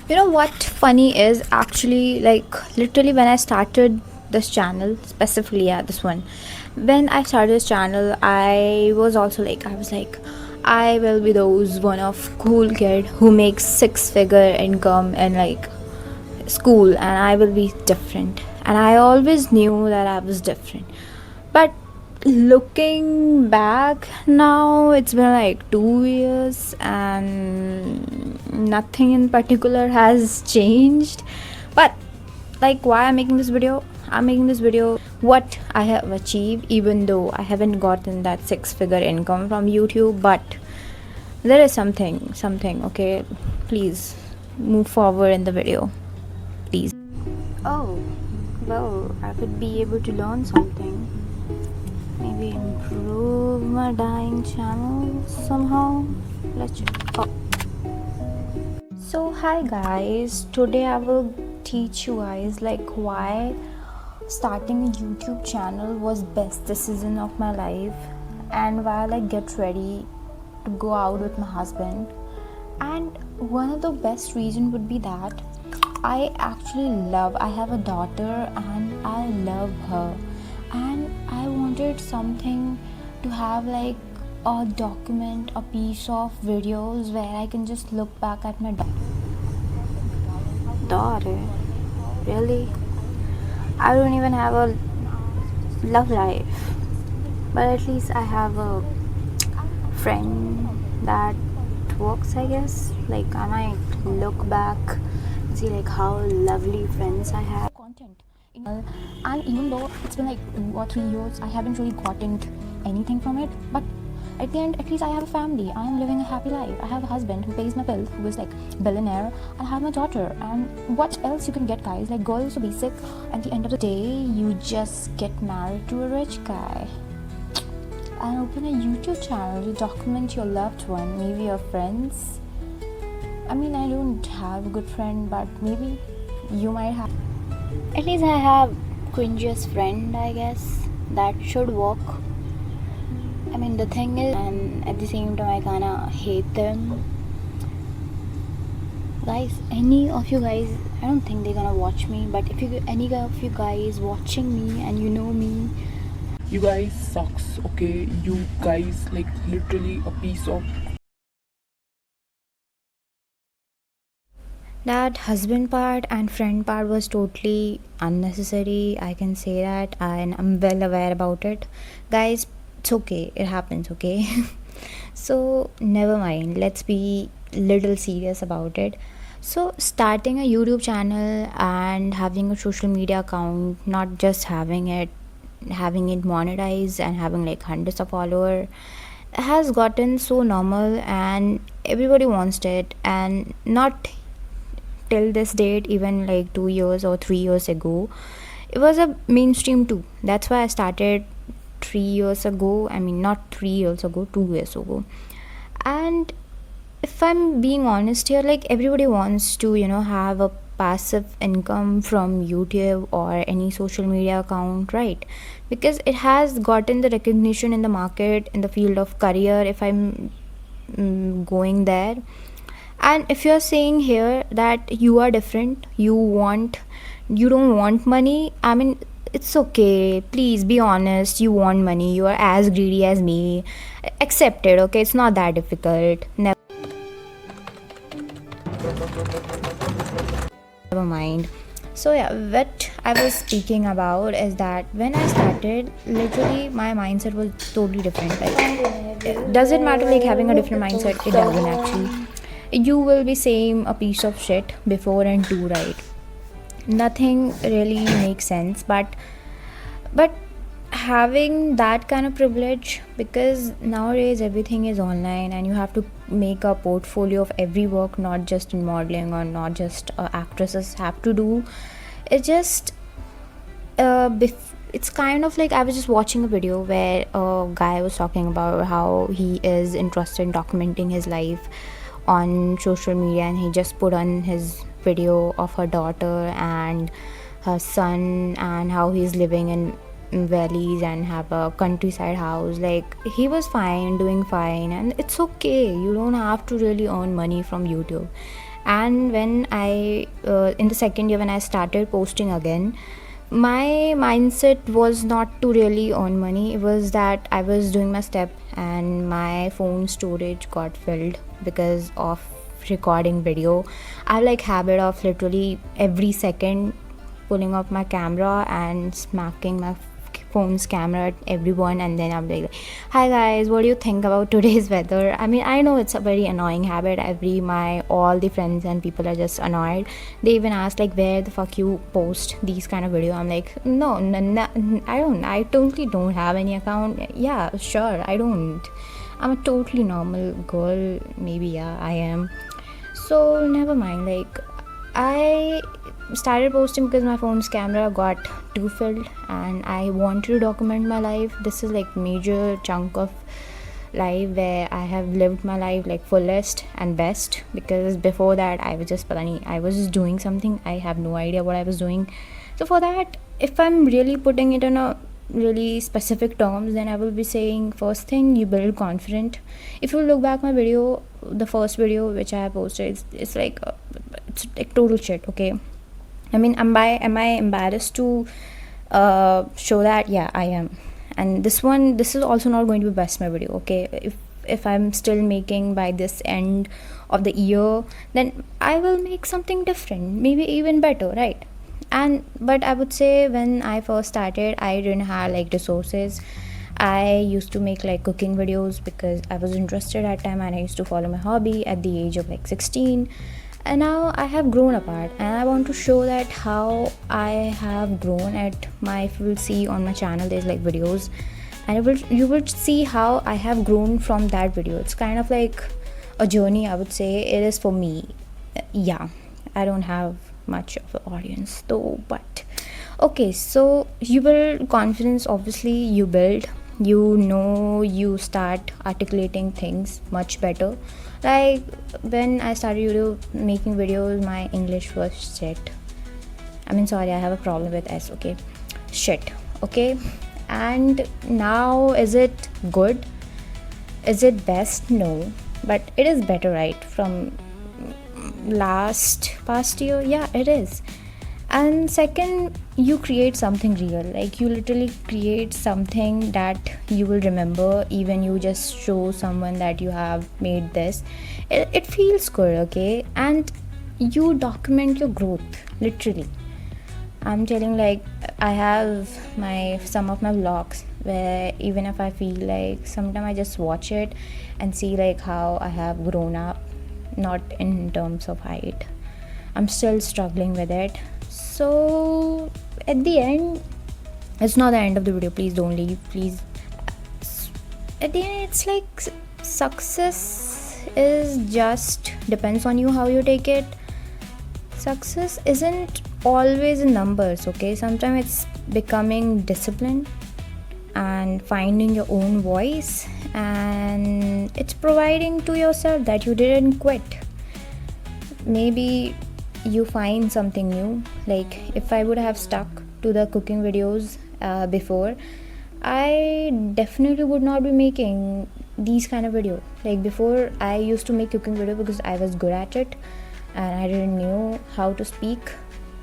You know what funny is actually, like, literally when I started this channel, specifically, yeah, this one, when I started this channel, I was like, I will be those one of cool kid who makes six-figure income and like school, and I will be different. And I always knew that I was different. But looking back now, it's been like 2 years and nothing in particular has changed. But like, why I'm making this video? I'm making this video what I have achieved, even though I haven't gotten that six-figure income from YouTube, but there is something, okay? Please move forward in the video, please. Oh, well, I could be able to learn something. Maybe improve my dying channel somehow. Let's check. Oh. So hi guys, today I will teach you guys like why starting a YouTube channel was best decision of my life, and while I get ready to go out with my husband. And one of the best reason would be that I have a daughter and I love her, and I wanted something to have like a document, a piece of videos where I can just look back at my daughter. Really? I don't even have a love life, but at least I have a friend that works, I guess. Like, I might look back and see like how lovely friends I have. Content. And even though it's been like 2 or 3 years, I haven't really gotten anything from it. But at the end, at least I have a family. I am living a happy life. I have a husband who pays my bills, who is like billionaire. I have my daughter. And what else you can get, guys? Like, girls are basic. At the end of the day, you just get married to a rich guy and open a YouTube channel to document your loved one, maybe your friends. I mean, I don't have a good friend, but maybe you might have. At least I have cringiest friend, I guess. That should work. I mean, the thing is, and at the same time, I kinda hate them. Guys, any of you guys, I don't think they're gonna watch me, but if any of you guys watching me and you know me, you guys sucks, okay? You guys like literally a piece of. that husband part and friend part was totally unnecessary, I can say that, and I'm well aware about it. Guys, it's okay, it happens, okay? So never mind, let's be little serious about it. So starting a YouTube channel and having a social media account, not just having it monetized and having like hundreds of followers, has gotten so normal and everybody wants it. And not till this date, even like 2 years or 3 years ago, it was a mainstream too. That's why I started 3 years ago. I mean, not 3 years ago, 2 years ago. And if I'm being honest here, like everybody wants to, have a passive income from YouTube or any social media account, right? Because it has gotten the recognition in the market, in the field of career, if I'm going there. And if you're saying here that you are different, you don't want money, I mean, it's okay. Please be honest, you want money, you are as greedy as me. Accept it, okay? It's not that difficult. Never mind. So yeah, what I was speaking about is that when I started, literally my mindset was totally different. Like, does it matter like having a different mindset? It doesn't actually. You will be same a piece of shit before and do right. Nothing really makes sense, but having that kind of privilege, because nowadays everything is online and you have to make a portfolio of every work, not just in modeling or not just actresses have to do. It just it's kind of like I was just watching a video where a guy was talking about how he is interested in documenting his life on social media, and he just put on his video of her daughter and her son and how he's living in valleys and have a countryside house. Like, he was fine, doing fine, and it's okay. You don't have to really earn money from YouTube. And when I in the second year when I started posting again, my mindset was not to really earn money. It was that I was doing my step and my phone storage got filled because of recording video. I have like habit of literally every second pulling up my camera and smacking my phone's camera at everyone, and then I'm like, hi guys, what do you think about today's weather? I mean, I know it's a very annoying habit. Every my all the friends and people are just annoyed. They even ask like, where the fuck you post these kind of video? I'm like, no, I totally don't have any account. Yeah, sure, I don't. I'm a totally normal girl. Maybe, yeah, I am. So never mind. Like, I started posting because my phone's camera got too filled and I wanted to document my life. This is like major chunk of life where I have lived my life like fullest and best, because before that I was just patani, I was just doing something. I have no idea what I was doing. So for that, if I'm really putting it in a really specific terms, then I will be saying, first thing, you build confident. If you look back my video, the first video which I have posted, it's like it's like total shit. Okay, I mean, am I embarrassed to show that? Yeah, I am. And this is also not going to be best my video. Okay, if I'm still making by this end of the year, then I will make something different, maybe even better, right? And but I would say when I first started, I didn't have like resources. I used to make like cooking videos because I was interested at time, and I used to follow my hobby at the age of like 16. And now I have grown apart, and I want to show that how I have grown at my, if you will see on my channel, there's like videos, and you will see how I have grown from that video. It's kind of like a journey, I would say. It is for me. Yeah, I don't have much of an audience though, but okay. So you build confidence, obviously you build, you know, you start articulating things much better. Like when I started YouTube making videos, my English was shit. I mean, sorry, I have a problem with S. Okay, shit. Okay, and now is it good? Is it best? No, but it is better, right? From past year, yeah, it is. And second, you create something real. Like you literally create something that you will remember. Even you just show someone that you have made this, it feels good. Okay, and you document your growth literally. I'm telling, like, I have my some of my vlogs where even if I feel like, sometimes I just watch it and see like how I have grown up, not in terms of height. I'm still struggling with it. So at the end, it's not the end of the video. Please don't leave. Please. At the end, it's like success is just depends on you how you take it. Success isn't always in numbers. Okay, sometimes it's becoming disciplined and finding your own voice, and it's providing to yourself that you didn't quit. Maybe you find something new. Like if I would have stuck to the cooking videos before, I definitely would not be making these kind of video. Like before, I used to make cooking video because I was good at it and I didn't know how to speak.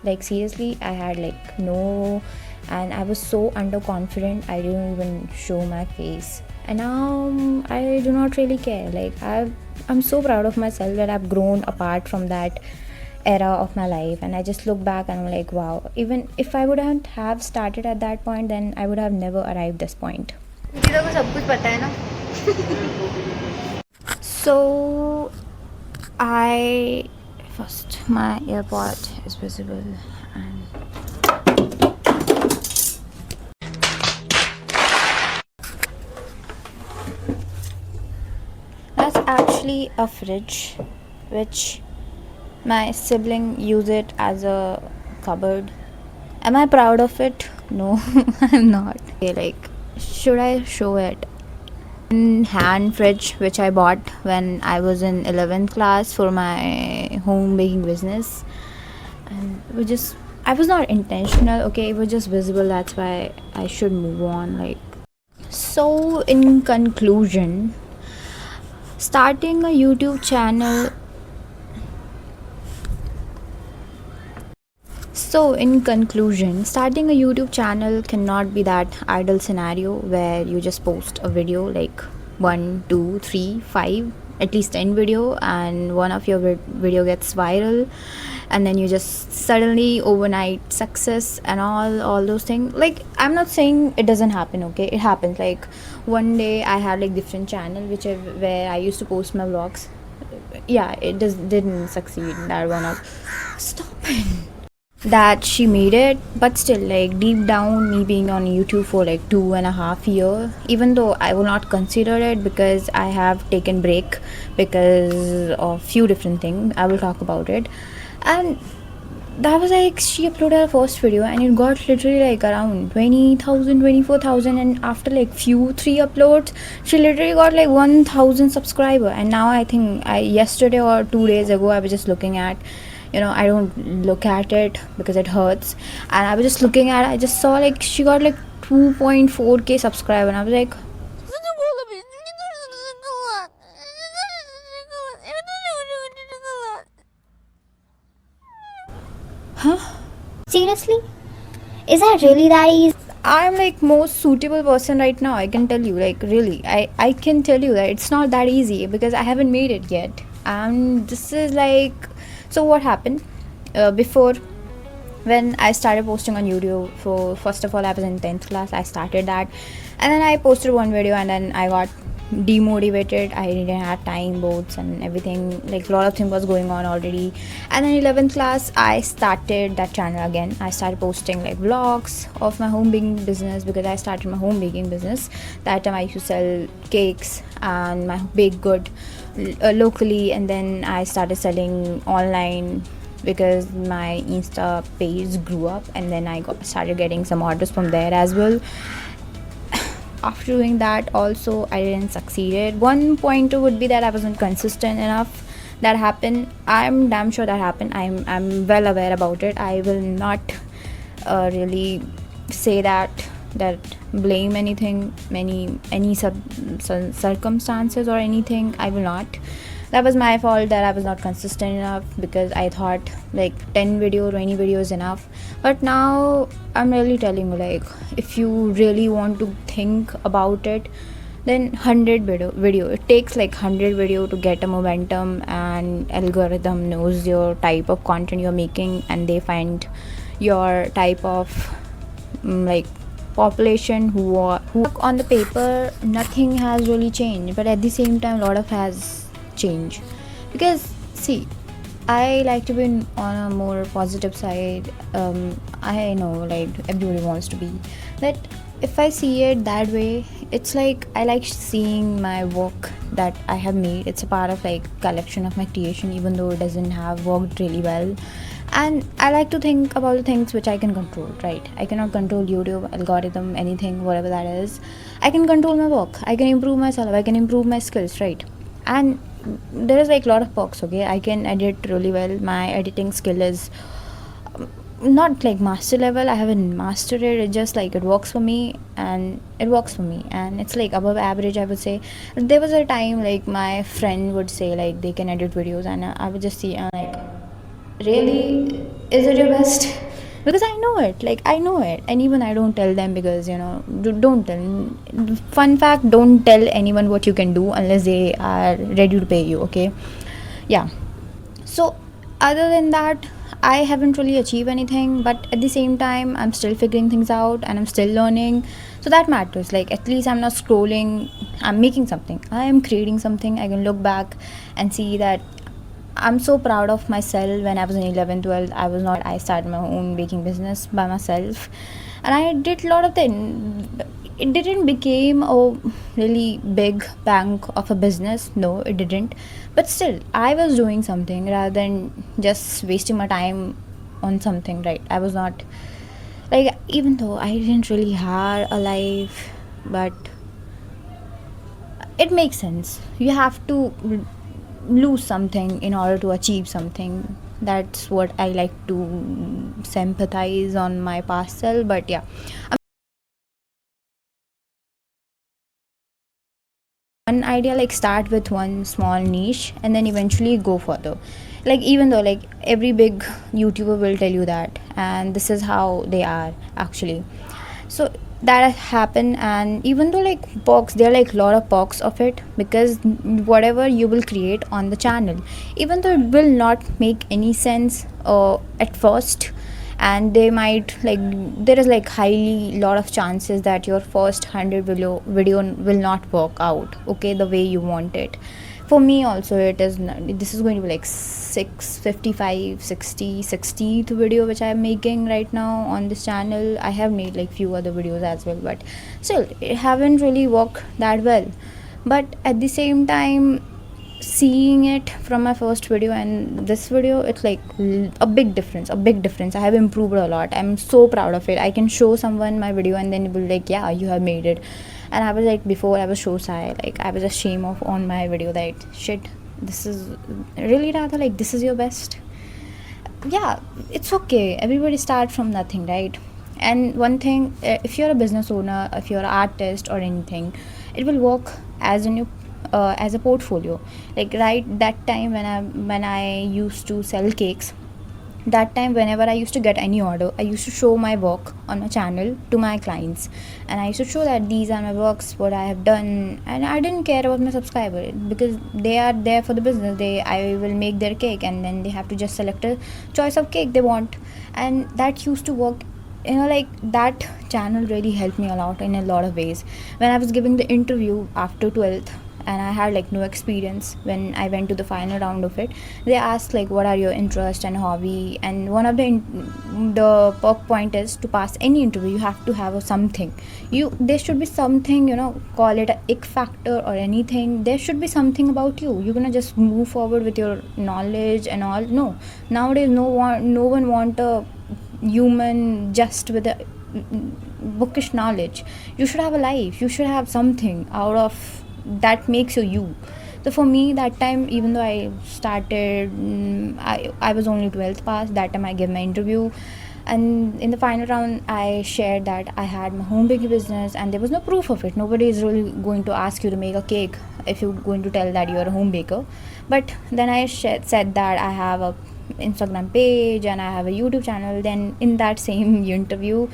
Like seriously, I had like no, and I was so underconfident, I didn't even show my face. And now I do not really care. Like I'm so proud of myself that I've grown apart from that era of my life, and I just look back and I'm like, wow, even if I wouldn't have started at that point, then I would have never arrived this point. दीदा को सब कुछ पता है ना. So I first, my airport is visible, and that's actually a fridge which my sibling use it as a cupboard. Am I proud of it? No, I'm not. Okay, like, should I show it? Hand fridge which I bought when I was in 11th class for my home baking business, and it was just, I was not intentional. Okay, it was just visible. That's why I should move on. Like, so in conclusion, starting a YouTube channel So, in conclusion, starting a YouTube channel cannot be that idle scenario where you just post a video like one, two, three, five, at least 10 video, and one of your video gets viral, and then you just suddenly overnight success and all those things. Like, I'm not saying it doesn't happen, okay? It happens. Like, one day I had like different channel where I used to post my vlogs. Yeah, it didn't succeed. That one of stop it, that she made it. But still, like, deep down, me being on YouTube for like 2.5 years, even though I will not consider it because I have taken break because of few different things, I will talk about it. And that was like, she uploaded her first video and it got literally like around 20,000, 24,000, and after like few three uploads she literally got like 1,000 subscriber. And now I think I yesterday or 2 days ago I was just looking at, I don't look at it because it hurts, and I was just looking at, I just saw like she got like 2.4k subscriber, and I was like, Seriously? Is that really that easy? I'm like most suitable person right now. I can tell you, like, really, I can tell you that it's not that easy because I haven't made it yet. And this is like, so what happened before, when I started posting on YouTube? For first of all, I was in 10th class. I started that, and then I posted one video, and then I got demotivated. I didn't have time, boards and everything. Like, a lot of things was going on already. And then 11th class, I started that channel again. I started posting like vlogs of my home baking business because I started my home baking business. That time I used to sell cakes and my baked good locally, and then I started selling online because my Insta page grew up, and then I started getting some orders from there as well. After doing that also, I didn't succeed. One pointer would be that I wasn't consistent enough. That happened. I'm damn sure that happened. I'm well aware about it. I will not really say that blame anything, any circumstances or anything. I will not. That was my fault that I was not consistent enough because I thought like 10 video, 20 video is enough. But now I'm really telling you, like, if you really want to think about it, then 100 video, it takes like 100 video to get a momentum, and algorithm knows your type of content you're making, and they find your type of like population who on the paper nothing has really changed, but at the same time a lot of has changed. Because see, I like to be on a more positive side. I know like everybody wants to be that. If I see it that way, it's like I like seeing my work that I have made. It's a part of like collection of my creation, even though it doesn't have worked really well. And I like to think about the things which I can control, right? I cannot control YouTube algorithm, anything, whatever that is. I can control my work, I can improve myself, I can improve my skills, right? And there is like a lot of perks, okay? I can edit really well. My editing skill is not like master level, I haven't mastered it. It just like it works for me, and it works for me, and it's like above average, I would say. There was a time like my friend would say like they can edit videos, and I would just see like, really, is it your best? Because I know it, like I know it. And even I don't tell them because don't tell. Fun fact, don't tell anyone what you can do unless they are ready to pay you, okay? Yeah. So other than that, I haven't really achieved anything, but at the same time I'm still figuring things out and I'm still learning. So that matters. Like, at least I'm not scrolling, I'm making something, I am creating something. I can look back and see that I'm so proud of myself. When I was in 11, 12, I started my own baking business by myself, and I did a lot of things. It didn't became a really big bank of a business, no it didn't, but still I was doing something rather than just wasting my time on something, right? I was not like, even though I didn't really have a life, but it makes sense. You have to lose something in order to achieve something. That's what I like to sympathize on my past self. But yeah, one idea, like start with one small niche and then eventually go further. Like, even though like every big YouTuber will tell you that, and this is how they are actually. So that happened. And even though like perks, there are like a lot of perks of it, because whatever you will create on the channel, even though it will not make any sense at first, and they might like, there is like highly lot of chances that your first 100 video will not work out okay the way you want it. For me also, it is not, this is going to be like 655 60th video which I am making right now on this channel. I have made like few other videos as well, but still it haven't really worked that well. But at the same time, seeing it from my first video and this video, it's like a big difference, I have improved a lot. I'm so proud of it. I can show someone my video and then it will be like, yeah, you have made it. And I was like, before I was so shy, like I was ashamed of on my video that shit, this is really rather like, this is your best. Yeah, it's okay, everybody start from nothing, right? And one thing, if you're a business owner, if you're an artist or anything, it will work as a new as a portfolio. Like right that time when I used to sell cakes, that time whenever I used to get any order, I used to show my work on my channel to my clients, and I used to show that these are my works, what I have done. And I didn't care about my subscriber, because they are there for the business. I will make their cake and then they have to just select a choice of cake they want. And that used to work, like that channel really helped me a lot in a lot of ways. When I was giving the interview after 12th, and I had like no experience, when I went to the final round of it, they asked like, what are your interest and hobby. And one of the perk point is, to pass any interview you have to have a something. There should be something, call it a ick factor or anything. There should be something about you. You're gonna just move forward with your knowledge and all. No, nowadays no one want a human just with a bookish knowledge. You should have a life, you should have something out of that makes you. So for me that time, even though I started, I was only 12th pass that time, I gave my interview. And in the final round I shared that I had my home baking business, and there was no proof of it. Nobody is really going to ask you to make a cake if you're going to tell that you're a home baker. But then I said that I have a Instagram page and I have a YouTube channel. Then in that same interview,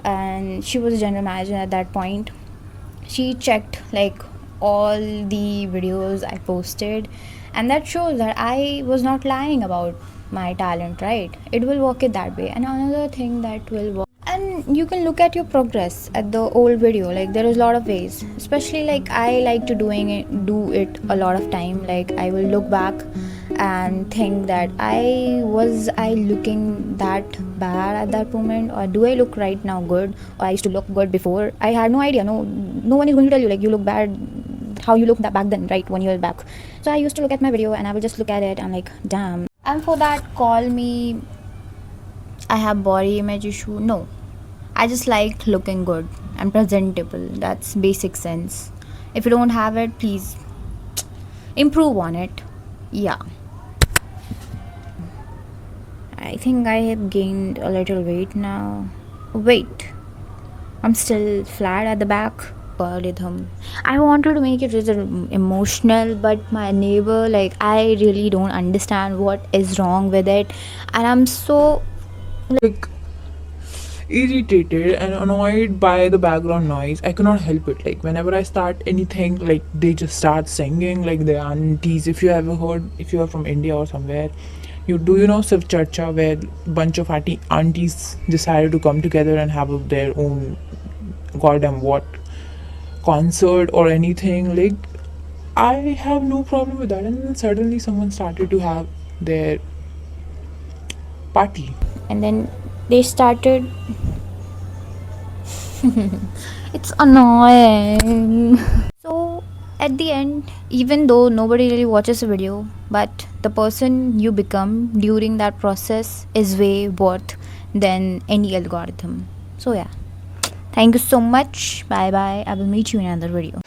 and she was a general manager at that point, she checked like all the videos I posted, and that shows that I was not lying about my talent, right? It will work it that way. And another thing that will work, and you can look at your progress at the old video. Like there is a lot of ways, especially like I like to do it a lot of time. Like I will look back and think that I looking that bad at that moment, or do I look right now good, or I used to look good before. I had no idea. No one is going to tell you like you look bad how you looked that back then, right, 1 year back. So I used to look at my video and I will just look at it and like, damn. And for that, call me I have body image issue. No, I just like looking good and presentable. That's basic sense. If you don't have it, please improve on it. Yeah, I think I have gained a little weight now. Wait, I'm still flat at the back. Rhythm. I wanted to make it really emotional, but my neighbor, like, I really don't understand what is wrong with it, and I'm so Like irritated and annoyed by the background noise. I cannot help it. Like whenever I start anything, like they just start singing like the aunties. If you ever heard, if you are from India or somewhere, you know Siv Charcha, where bunch of aunties decided to come together and have their own goddamn what concert or anything. Like I have no problem with that. And then suddenly someone started to have their party. and then they started. It's annoying. So at the end, even though nobody really watches a video, but the person you become during that process is way worth than any algorithm. So yeah, thank you so much. Bye bye. I will meet you in another video.